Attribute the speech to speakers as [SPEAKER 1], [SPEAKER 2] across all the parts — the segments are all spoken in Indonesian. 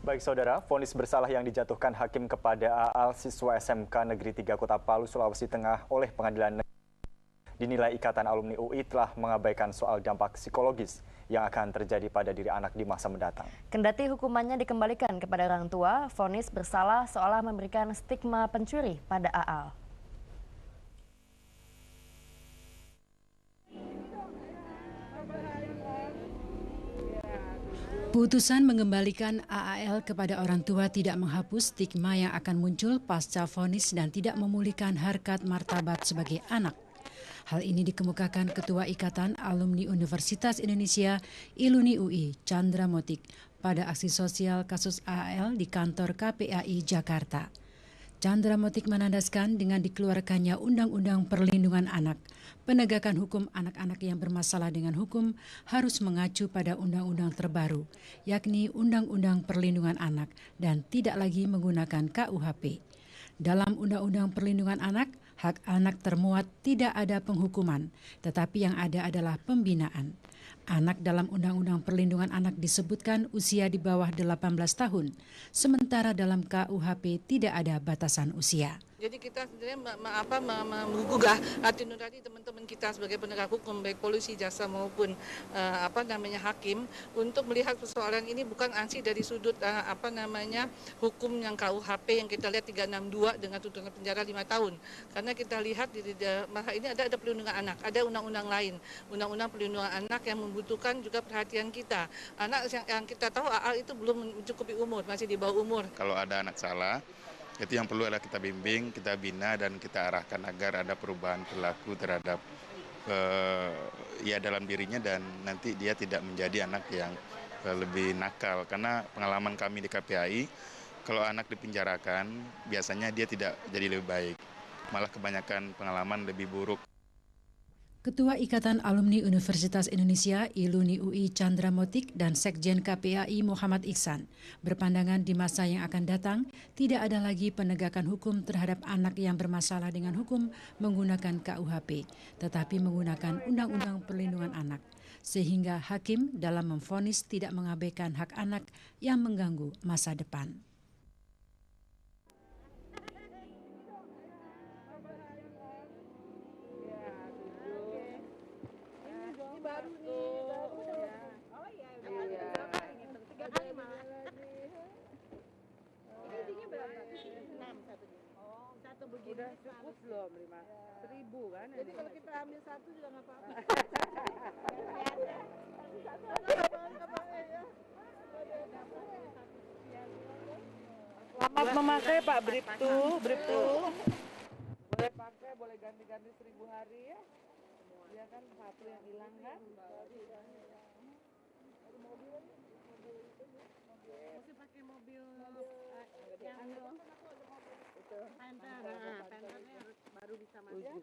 [SPEAKER 1] Baik saudara, vonis bersalah yang dijatuhkan hakim kepada AAL siswa SMK Negeri 3 Kota Palu, Sulawesi Tengah oleh Pengadilan Negeri dinilai Ikatan Alumni UI telah mengabaikan soal dampak psikologis yang akan terjadi pada diri anak di masa mendatang.
[SPEAKER 2] Kendati hukumannya dikembalikan kepada orang tua, vonis bersalah seolah memberikan stigma pencuri pada AAL.
[SPEAKER 3] Putusan mengembalikan AAL kepada orang tua tidak menghapus stigma yang akan muncul pasca vonis dan tidak memulihkan harkat martabat sebagai anak. Hal ini dikemukakan Ketua Ikatan Alumni Universitas Indonesia ILUNI UI, Chandra Motik, pada aksi sosial kasus AAL di kantor KPAI Jakarta. Chandra Motik menandaskan dengan dikeluarkannya Undang-Undang Perlindungan Anak, penegakan hukum anak-anak yang bermasalah dengan hukum harus mengacu pada undang-undang terbaru, yakni Undang-Undang Perlindungan Anak dan tidak lagi menggunakan KUHP. Dalam Undang-Undang Perlindungan Anak, hak anak termuat tidak ada penghukuman, tetapi yang ada adalah pembinaan. Anak dalam Undang-Undang Perlindungan Anak disebutkan usia di bawah 18 tahun, sementara dalam KUHP tidak ada batasan usia.
[SPEAKER 4] Jadi kita sebenarnya menggugah hati nurani teman-teman kita sebagai penegak hukum, baik polisi, jaksa maupun hakim, untuk melihat persoalan ini bukan ansih dari sudut hukum yang KUHP yang kita lihat 362 dengan tuntutan penjara 5 tahun. Karena kita lihat di masa ini ada perlindungan anak, ada undang-undang lain, undang-undang perlindungan anak yang membutuhkan juga perhatian kita. Anak yang kita tahu AAL itu belum mencukupi umur, masih di bawah umur.
[SPEAKER 5] Kalau ada anak salah, itu yang perlu adalah kita bimbing, kita bina, dan kita arahkan agar ada perubahan perilaku terhadap dalam dirinya, dan nanti dia tidak menjadi anak yang lebih nakal. Karena pengalaman kami di KPAI, kalau anak dipenjarakan, biasanya dia tidak jadi lebih baik. Malah kebanyakan pengalaman lebih buruk.
[SPEAKER 3] Ketua Ikatan Alumni Universitas Indonesia ILUNI UI Chandra Motik dan Sekjen KPAI Muhammad Iksan berpandangan di masa yang akan datang tidak ada lagi penegakan hukum terhadap anak yang bermasalah dengan hukum menggunakan KUHP, tetapi menggunakan Undang-Undang Perlindungan Anak, sehingga hakim dalam memvonis tidak mengabaikan hak anak yang mengganggu masa depan.
[SPEAKER 6] Baru ya. Oh iya. Tiga kali malah. Ini isinya berapa? 6 satunya. Oh, satu begini.
[SPEAKER 7] Udah cukup belum 1.000 kan?
[SPEAKER 6] Jadi kalau kita ambil satu juga nggak apa-apa.
[SPEAKER 7] Selamat memakai Pak Bribtu. Boleh pakai, boleh ganti-ganti 1.000 hari ya. Dia kan satu yang hilang kan?
[SPEAKER 6] Mesti pakai mobil yang Panther. Nah, Panthernya harus baru bisa masuk.
[SPEAKER 8] Bentar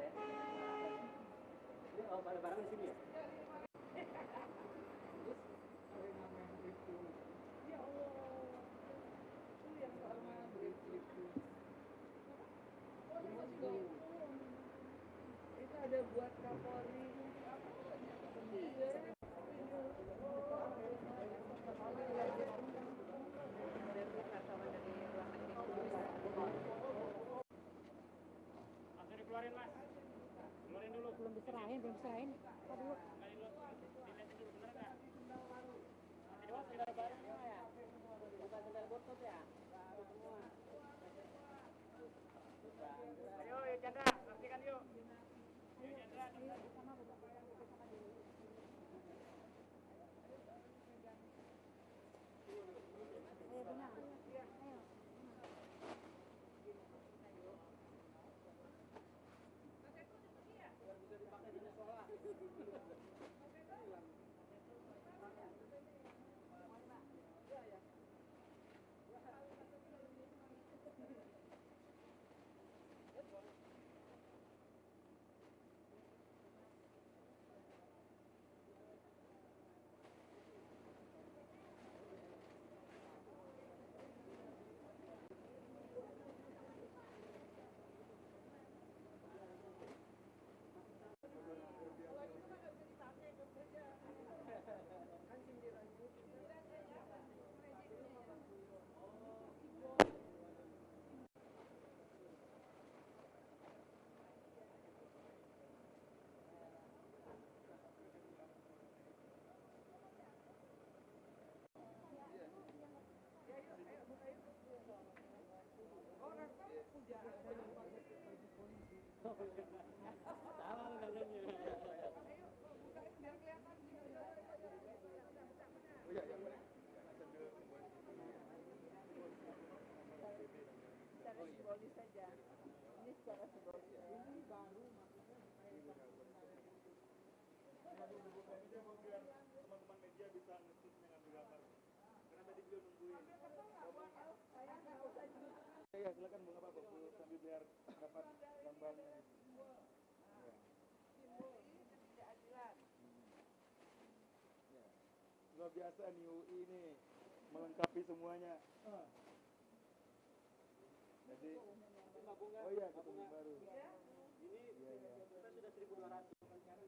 [SPEAKER 8] ya. Ini barang-barang di sini ya?
[SPEAKER 7] Itu ada buat Kapolri.
[SPEAKER 8] Langsung dikeluarin Mas. Keluarin dulu.
[SPEAKER 6] Belum diserahin. Apa dulu?
[SPEAKER 8] Dilihatin dulu bener nggak? Ini Mas sendal baru semua ya? Bukan sendal botol ya? Baru semua. Ayo Chandra, pastikan yuk. Ayo Chandra, sama
[SPEAKER 6] Secara simbolis saja. Ini secara simbolis. Ini baru
[SPEAKER 8] Teman-teman media bisa ngetiknya ngambil gambar. Karena tadi beliau nungguin. Ya, silakan Bu, nggak apa-apa Bu, sambil biar dapat gambarnya. Luar biasa nih UI ini melengkapi semuanya. Jadi, oh iya, ketemu baru. Ini kita sudah 1.200 sekarang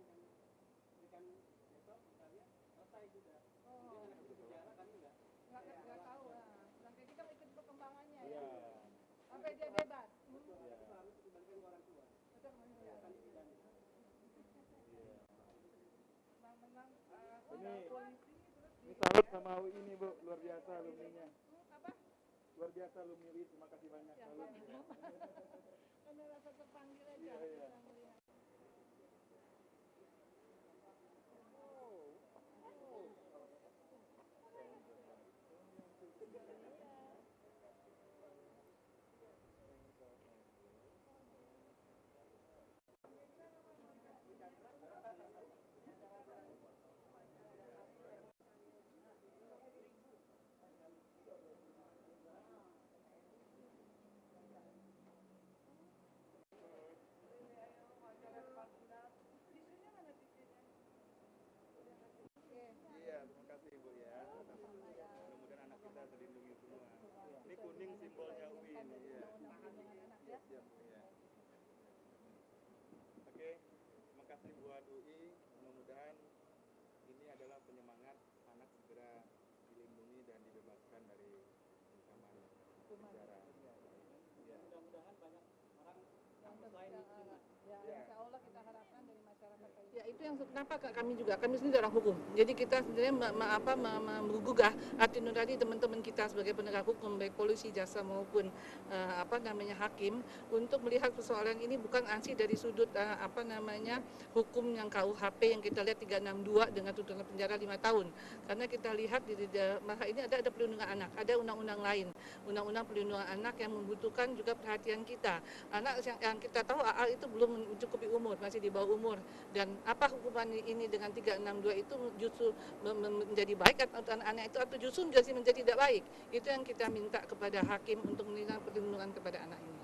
[SPEAKER 8] ikan besok kita lihat selesai sudah. Jadi anak itu bicara kami nggak
[SPEAKER 6] tahu lah. Sampai kita ikut perkembangannya ya.
[SPEAKER 8] Iya.
[SPEAKER 6] Sampai dia bebas.
[SPEAKER 8] Itu harus dikembalikan ke orang tua. Akan dipidana. Ini salut sama UI ini Bu, luar biasa alumninya. Luar biasa alumni UI, terima kasih banyak. Salut.
[SPEAKER 6] Karena rasa terpanggil aja.
[SPEAKER 8] Iya. Iya, terima kasih Ibu ya. Mudah-mudahan anak kita terlindungi semua. Ini kuning simbolnya UI ini. Iya. Siap, Bu ya. Oke, terima kasih buat UI. Mudah-mudahan ini adalah penyemangat anak segera dilindungi dan dibebaskan dari ancaman penjara. Ya. Mudah-mudahan banyak orang yang selain muslim.
[SPEAKER 6] Ya, insya Allah kita harapkan dari masyarakat.
[SPEAKER 4] Ya itu yang kenapa kami sendiri orang hukum. Jadi kita sebenarnya menggugah hati nurani teman-teman kita sebagai penegak hukum, baik polisi, jaksa maupun hakim, untuk melihat persoalan ini bukan ansih dari sudut hukum yang KUHP yang kita lihat 362 dengan tuntutan penjara 5 tahun. Karena kita lihat di masa ini ada perlindungan anak, ada undang-undang lain, undang-undang perlindungan anak yang membutuhkan juga perhatian kita. Anak yang kita tahu AA itu belum mencukupi umur, masih di bawah umur, dan apa hukuman ini dengan 362 itu justru menjadi baik atau anak itu atau justru menjadi tidak baik. Itu yang kita minta kepada hakim untuk memberikan perlindungan kepada anak ini.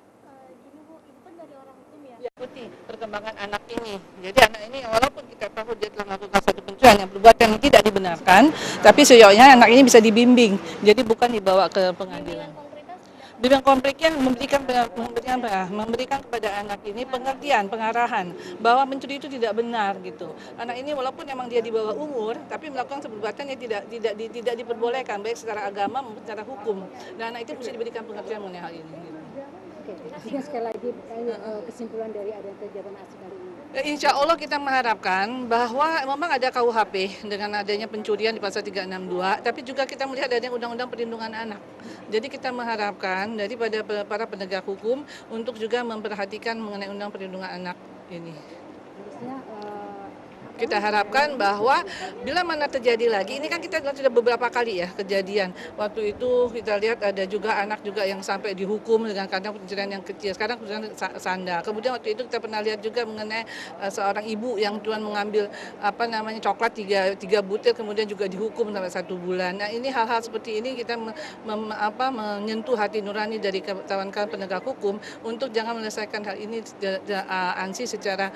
[SPEAKER 6] Gini Bu, itu kan dari orang hukum ya?
[SPEAKER 4] Ya, ikuti perkembangan anak ini. Jadi anak ini walaupun kita tahu dia telah melakukan satu pencurian yang perbuatan yang tidak dibenarkan, tapi sejauhnya anak ini bisa dibimbing. Jadi bukan dibawa ke pengadilan. Bimbingan konkretnya memberikan kepada anak ini pengertian, pengarahan bahwa mencuri itu tidak benar gitu. Anak ini walaupun memang dia di bawah umur, tapi melakukan perbuatan yang tidak diperbolehkan baik secara agama maupun secara hukum. Dan anak itu mesti diberikan pengertian mengenai hal ini.
[SPEAKER 6] Oke, sekali lagi kesimpulan dari adanya kegiatan aksi kali ini.
[SPEAKER 4] Insya Allah kita mengharapkan bahwa memang ada KUHP dengan adanya pencurian di pasal 362, tapi juga kita melihat adanya undang-undang perlindungan anak. Jadi kita mengharapkan daripada para penegak hukum untuk juga memperhatikan mengenai undang perlindungan anak ini. Kita harapkan bahwa bila mana terjadi lagi, ini kan kita sudah beberapa kali ya kejadian. Waktu itu kita lihat ada juga anak juga yang sampai dihukum dengan kadang pencurian yang kecil. Sekarang pencurian sandal. Kemudian waktu itu kita pernah lihat juga mengenai seorang ibu yang tuan mengambil coklat 3 butir kemudian juga dihukum sampai 1 bulan. Nah ini hal-hal seperti ini kita menyentuh hati nurani dari kawan-kawan penegak hukum untuk jangan menyelesaikan hal ini ansih secara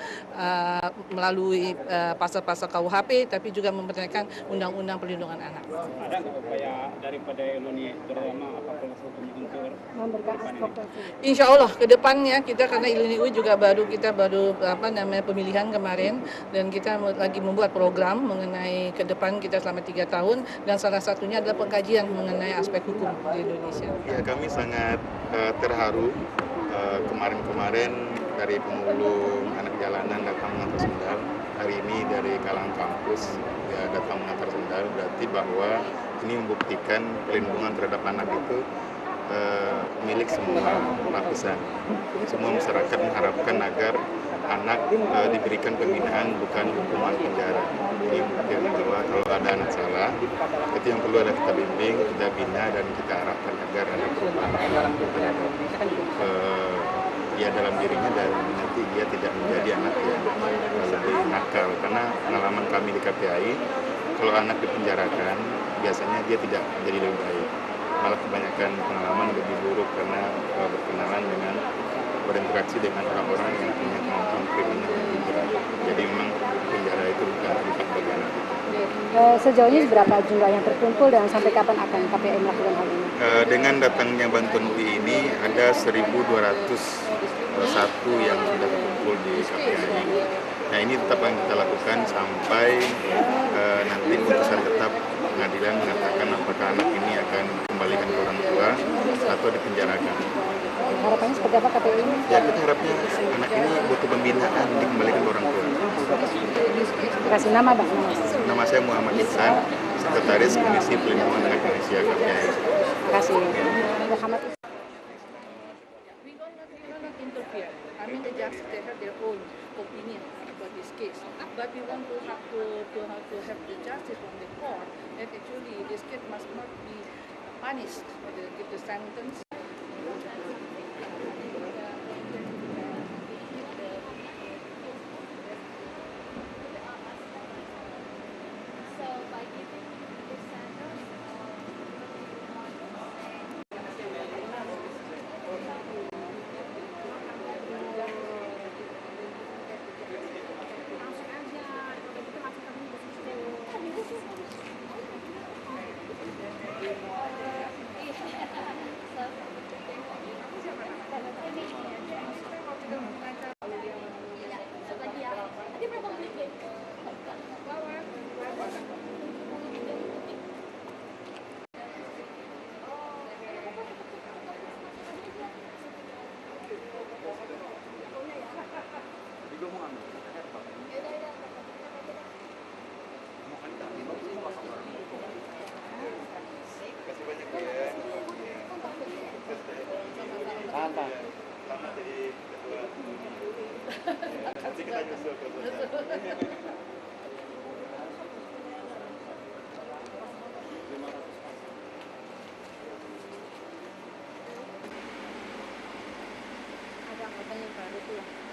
[SPEAKER 4] melalui pasal-pasal KUHP, tapi juga mempertanyakan undang-undang perlindungan anak.
[SPEAKER 8] Ada upaya daripada Eloni terutama apapun hukum untuk memberikan advokasi?
[SPEAKER 4] Insya Allah ke depannya kita karena Iluni UI juga baru pemilihan kemarin, dan kita lagi membuat program mengenai ke depan kita selama 3 tahun, dan salah satunya adalah pengkajian mengenai aspek hukum di Indonesia.
[SPEAKER 5] Ya, kami sangat terharu kemarin-kemarin dari pemulung anak jalanan datang mengantar sendal. Hari ini dari kalangan kampus ya datang mengantar sendal, berarti bahwa ini membuktikan perlindungan terhadap anak itu milik semua lapisan. Semua masyarakat mengharapkan agar anak diberikan pembinaan, bukan hukuman penjara. Jadi bukti bahwa kalau ada anak salah, itu yang perlu ada kita bimbing, kita bina, dan kita arahkan agar ada perubahan terhadap dia dalam dirinya, dan nanti dia tidak menjadi anak yang lebih nakal. Karena pengalaman kami di KPAI, kalau anak dipenjarakan, biasanya dia tidak jadi lebih baik. Malah kebanyakan pengalaman lebih buruk karena berkenalan dengan berinteraksi dengan orang-orang yang punya kemampuan kriminal lebih berat. Jadi memang penjara itu bukan tempat bagi anak.
[SPEAKER 9] Sejauh ini berapa jumlah yang terkumpul dan sampai kapan akan KPAI melakukan hal ini?
[SPEAKER 5] Dengan datangnya bantuan UI ini ada 1.201 yang sudah terkumpul di KPAI. Nah, ini tetap akan kita lakukan sampai nanti putusan tetap pengadilan mengatakan apakah anak ini akan dikembalikan ke orang tua atau dipenjarakan.
[SPEAKER 9] Harapannya seperti apa KPAI ini?
[SPEAKER 5] Ya, kita harapnya anak ini butuh pembinaan, dikembalikan ke orang tua.
[SPEAKER 9] Kasih nama Bang?
[SPEAKER 5] Nama saya Muhammad Ihsan, Sekretaris Komisi Pelindungan Anak Indonesia KPAI.
[SPEAKER 9] Terima kasih. Muhammad Ihsan.
[SPEAKER 4] We will not interfere. I mean, the justice, they have their own opinion about this case. But we want to have the justice from the court that actually this kid must not be punished, give the sentence.
[SPEAKER 8] Selamat jadi ketua. Nanti kita nyusul ke
[SPEAKER 6] Ada yang baru tuh.